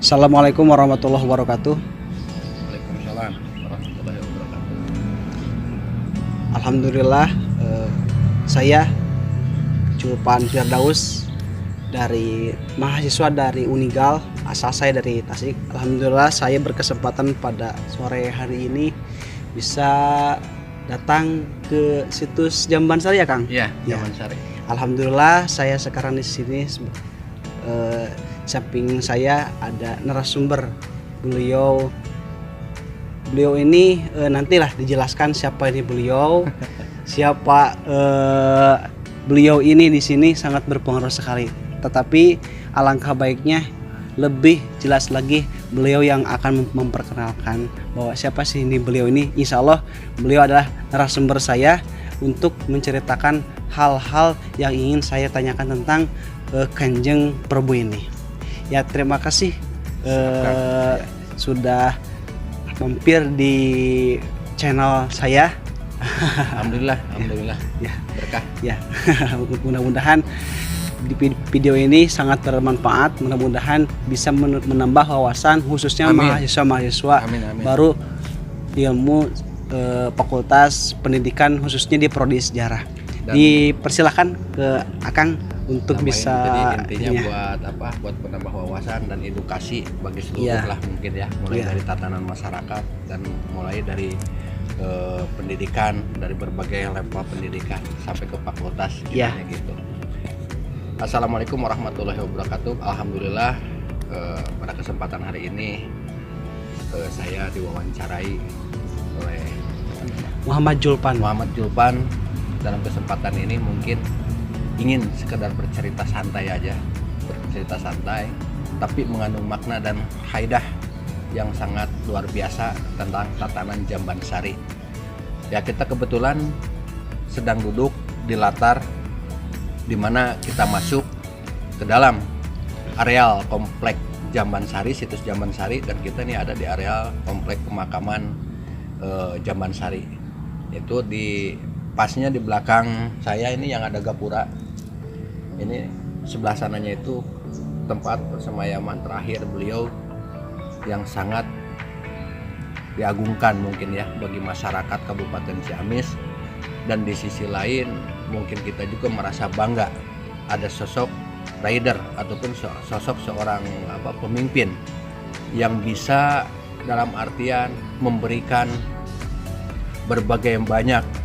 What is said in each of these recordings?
Assalamualaikum warahmatullahi wabarakatuh. Waalaikumsalam warahmatullahi wabarakatuh. Alhamdulillah, saya Julpan Firdaus dari mahasiswa dari Unigal, asal saya dari Tasik. Alhamdulillah saya berkesempatan pada sore hari ini bisa datang ke situs Jambansari ya Kang? Iya, Ya. Jambansari. Alhamdulillah saya sekarang di sini samping saya ada narasumber. Beliau ini nantilah dijelaskan siapa ini beliau. Siapa beliau ini di sini sangat berpengaruh sekali. Tetapi alangkah baiknya lebih jelas lagi beliau yang akan memperkenalkan bahwa siapa sih ini beliau ini. Insya Allah beliau adalah narasumber saya untuk menceritakan hal-hal yang ingin saya tanyakan tentang Kanjeng Prabu ini. Ya, terima kasih sudah mampir di channel saya. Alhamdulillah. Ya, Berkah. ya. Mudah-mudahan di video ini sangat bermanfaat. Mudah-mudahan bisa menambah wawasan khususnya Amin. mahasiswa-mahasiswa Amin. baru ilmu fakultas pendidikan khususnya di prodi sejarah. Dan Dipersilakan ke Akang untuk tambahin, bisa jadi intinya ini ya. buat apa? Buat menambah wawasan dan edukasi bagi seluruh Iya. lah mungkin ya, mulai Iya. dari tatanan masyarakat dan mulai dari pendidikan, dari berbagai level pendidikan sampai ke fakultas Iya. gitu. Assalamualaikum warahmatullahi wabarakatuh. Alhamdulillah pada kesempatan hari ini saya diwawancarai oleh Muhammad Julpan. Muhammad Julpan. Dalam kesempatan ini mungkin ingin sekedar bercerita santai aja, tapi mengandung makna dan haidah yang sangat luar biasa tentang tatanan Jambansari. Ya, kita kebetulan sedang duduk di latar di mana kita masuk ke dalam areal komplek Jambansari, situs Jambansari, dan kita ini ada di areal komplek pemakaman Jambansari. Itu di pasnya di belakang saya ini yang ada gapura. Ini sebelah sananya itu tempat persemayaman terakhir beliau yang sangat diagungkan mungkin ya bagi masyarakat Kabupaten Ciamis. Dan di sisi lain mungkin kita juga merasa bangga ada sosok rider ataupun sosok seorang pemimpin yang bisa dalam artian memberikan berbagai banyak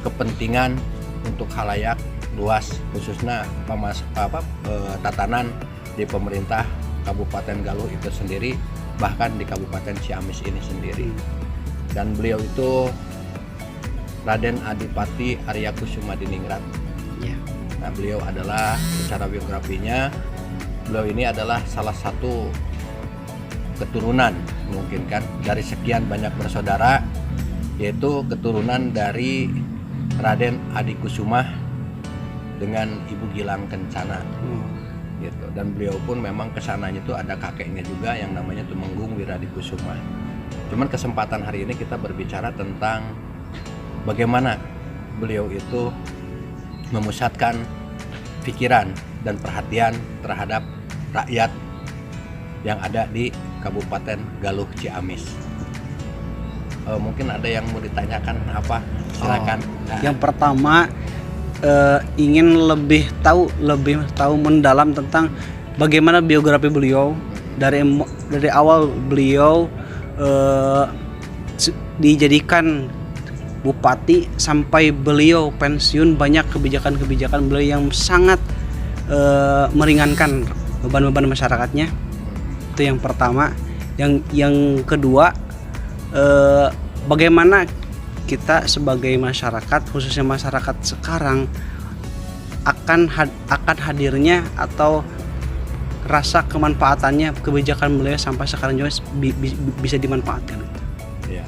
kepentingan untuk khalayak luas, khususnya tatanan di pemerintah Kabupaten Galuh itu sendiri, bahkan di Kabupaten Ciamis ini sendiri. Dan beliau itu Raden Adipati Arya Kusuma Diningrat. Ya. Nah, beliau adalah secara biografinya, beliau ini adalah salah satu keturunan mungkin kan dari sekian banyak bersaudara, yaitu keturunan dari Raden Adikusuma dengan Ibu Gilang Kencana. Gitu. Dan beliau pun memang kesananya itu ada kakeknya juga yang namanya Tumenggung Wiradikusuma. Cuman kesempatan hari ini kita berbicara tentang bagaimana beliau itu memusatkan pikiran dan perhatian terhadap rakyat yang ada di Kabupaten Galuh Ciamis. Mungkin ada yang mau ditanyakan apa? Silakan. Yang pertama ingin lebih tahu mendalam tentang bagaimana biografi beliau dari awal beliau dijadikan bupati sampai beliau pensiun. Banyak kebijakan-kebijakan beliau yang sangat meringankan beban-beban masyarakatnya. Itu yang pertama. Yang kedua, bagaimana kita sebagai masyarakat, khususnya masyarakat sekarang, akan hadirnya atau rasa kemanfaatannya kebijakan beliau sampai sekarang juga bisa dimanfaatkan. Ya,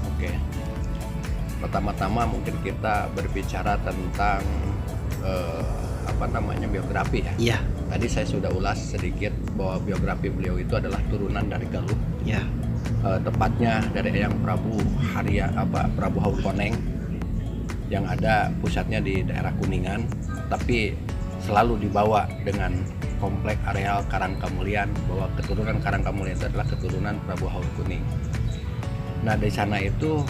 oke. Pertama-tama mungkin kita berbicara tentang biografi ya. Iya. Tadi saya sudah ulas sedikit bahwa biografi beliau itu adalah turunan dari Galuh. Ya. Tepatnya dari Eyang Prabu Prabu Haukoneng yang ada pusatnya di daerah Kuningan, tapi selalu dibawa dengan komplek areal Karangkamulian, bahwa keturunan Karangkamulian itu adalah keturunan Prabu Haur Kuning. Nah di sana itu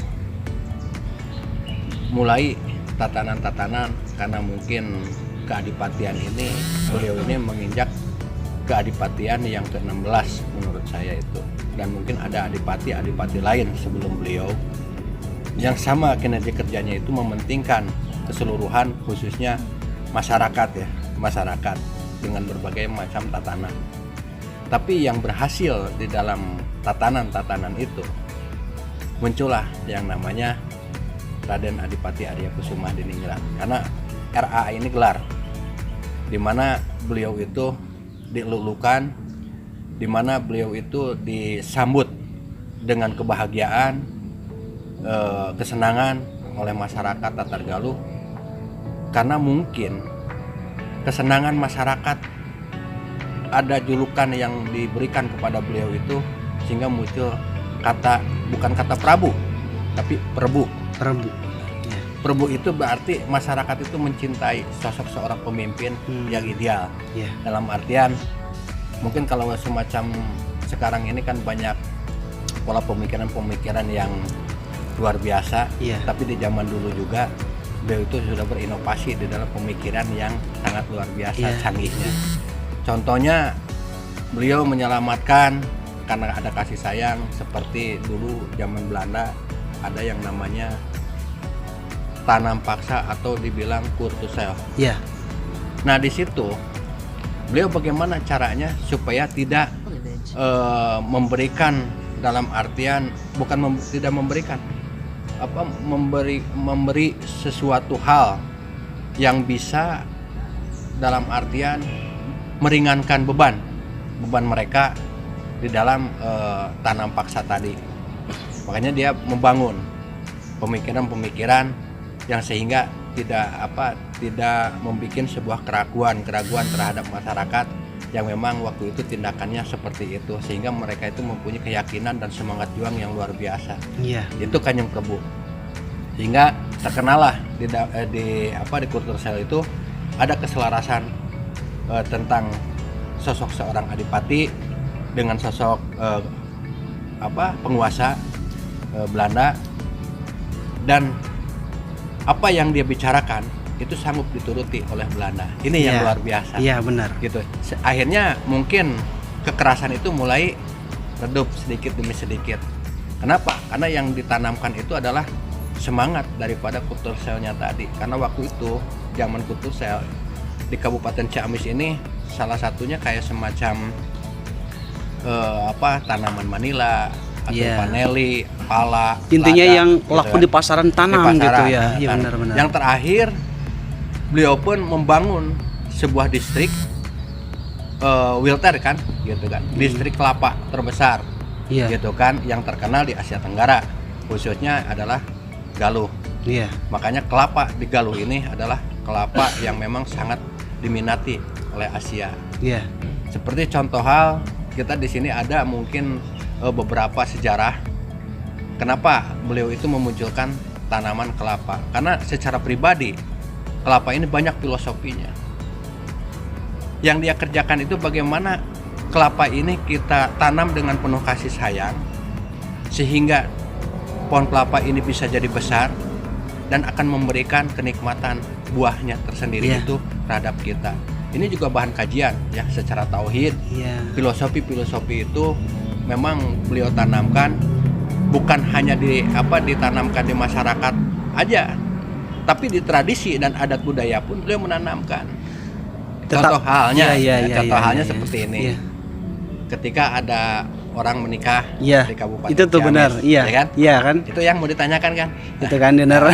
mulai tatanan-tatanan, karena mungkin keadipatian ini, beliau ini menginjak keadipatian yang ke-16 menurut saya itu, dan mungkin ada adipati lain sebelum beliau yang sama kinerja kerjanya itu mementingkan keseluruhan khususnya masyarakat dengan berbagai macam tatanan. Tapi yang berhasil di dalam tatanan-tatanan itu muncullah yang namanya Raden Adipati Arya Kusuma Diningrat, karena RA ini gelar di mana beliau itu dilulukan, di mana beliau itu disambut dengan kebahagiaan, kesenangan oleh masyarakat Tatar Galuh, karena mungkin kesenangan masyarakat ada julukan yang diberikan kepada beliau itu, sehingga muncul kata, bukan kata Prabu tapi Prabu. Prabu itu berarti masyarakat itu mencintai sosok seorang pemimpin yang ideal. Dalam artian mungkin kalau semacam sekarang ini kan banyak pola pemikiran yang luar biasa, tapi di zaman dulu juga beliau itu sudah berinovasi di dalam pemikiran yang sangat luar biasa canggihnya. Contohnya beliau menyelamatkan karena ada kasih sayang, seperti dulu zaman Belanda ada yang namanya tanam paksa atau dibilang kurtusel. Nah di situ beliau bagaimana caranya supaya tidak memberikan, dalam artian bukan tidak memberikan, memberi sesuatu hal yang bisa dalam artian meringankan beban mereka di dalam tanam paksa tadi. Makanya dia membangun pemikiran-pemikiran yang sehingga tidak membuat sebuah keraguan terhadap masyarakat yang memang waktu itu tindakannya seperti itu, sehingga mereka itu mempunyai keyakinan dan semangat juang yang luar biasa. Itu Kanjeng Prabu. Sehingga terkenalah di Kurtusel itu ada keselarasan tentang sosok seorang adipati dengan sosok penguasa Belanda, dan apa yang dia bicarakan itu sanggup dituruti oleh Belanda. Ini yang luar biasa. Benar. Gitu. Akhirnya mungkin kekerasan itu mulai redup sedikit demi sedikit. Kenapa? Karena yang ditanamkan itu adalah semangat daripada Kurtuselnya tadi. Karena waktu itu zaman Kurtusel di Kabupaten Ciamis ini salah satunya kayak semacam tanaman Manila atau paneli, pala, intinya lada, yang gitu laku kan. di pasaran tanam Di pasaran, gitu ya. kan. Benar-benar. Yang terakhir beliau pun membangun sebuah distrik Wilter kan, gitu kan. Distrik kelapa terbesar, gitu kan, yang terkenal di Asia Tenggara, khususnya adalah Galuh. Makanya kelapa di Galuh ini adalah kelapa yang memang sangat diminati oleh Asia. Seperti contoh hal, kita di sini ada mungkin beberapa sejarah kenapa beliau itu memunculkan tanaman kelapa. Karena secara pribadi kelapa ini banyak filosofinya. Yang dia kerjakan itu bagaimana kelapa ini kita tanam dengan penuh kasih sayang, sehingga pohon kelapa ini bisa jadi besar dan akan memberikan kenikmatan buahnya tersendiri itu terhadap kita. Ini juga bahan kajian ya secara tauhid. Filosofi itu memang beliau tanamkan, bukan hanya ditanamkan di masyarakat aja, tapi di tradisi dan adat budaya pun beliau menanamkan. Contoh halnya seperti ini. Ketika ada orang menikah di Kabupaten itu tuh Ciamis, benar. Kan? Itu yang mau ditanyakan kan? Itu kan benar.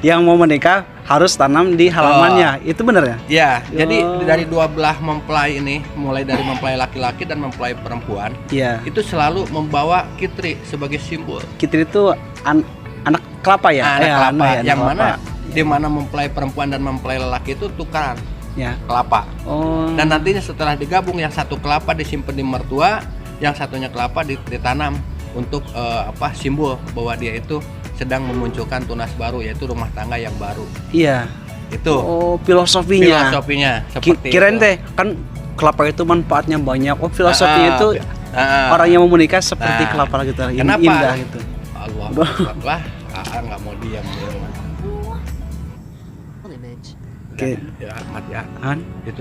Yang mau menikah harus tanam di halamannya. Itu benar ya? Jadi dari dua belah mempelai ini, mulai dari mempelai laki-laki dan mempelai perempuan, itu selalu membawa kitri sebagai simbol. Kitri itu anak kelapa ya? Anak kelapa, yang kelapa. mana di mana mempelai perempuan dan mempelai lelaki itu tukaran kelapa. Dan nantinya setelah digabung, yang satu kelapa disimpan di mertua, yang satunya kelapa ditanam untuk simbol bahwa dia itu sedang memunculkan tunas baru, yaitu rumah tangga yang baru. Itu filosofinya seperti kirain itu. teh kan kelapa itu manfaatnya banyak. Oh, filosofinya itu orang yang mau menikah seperti kelapa gitu, kenapa? indah gitu. Allah lah, nggak mau diam. Image. Oke. Ya, Ahmad ya. Han? Itu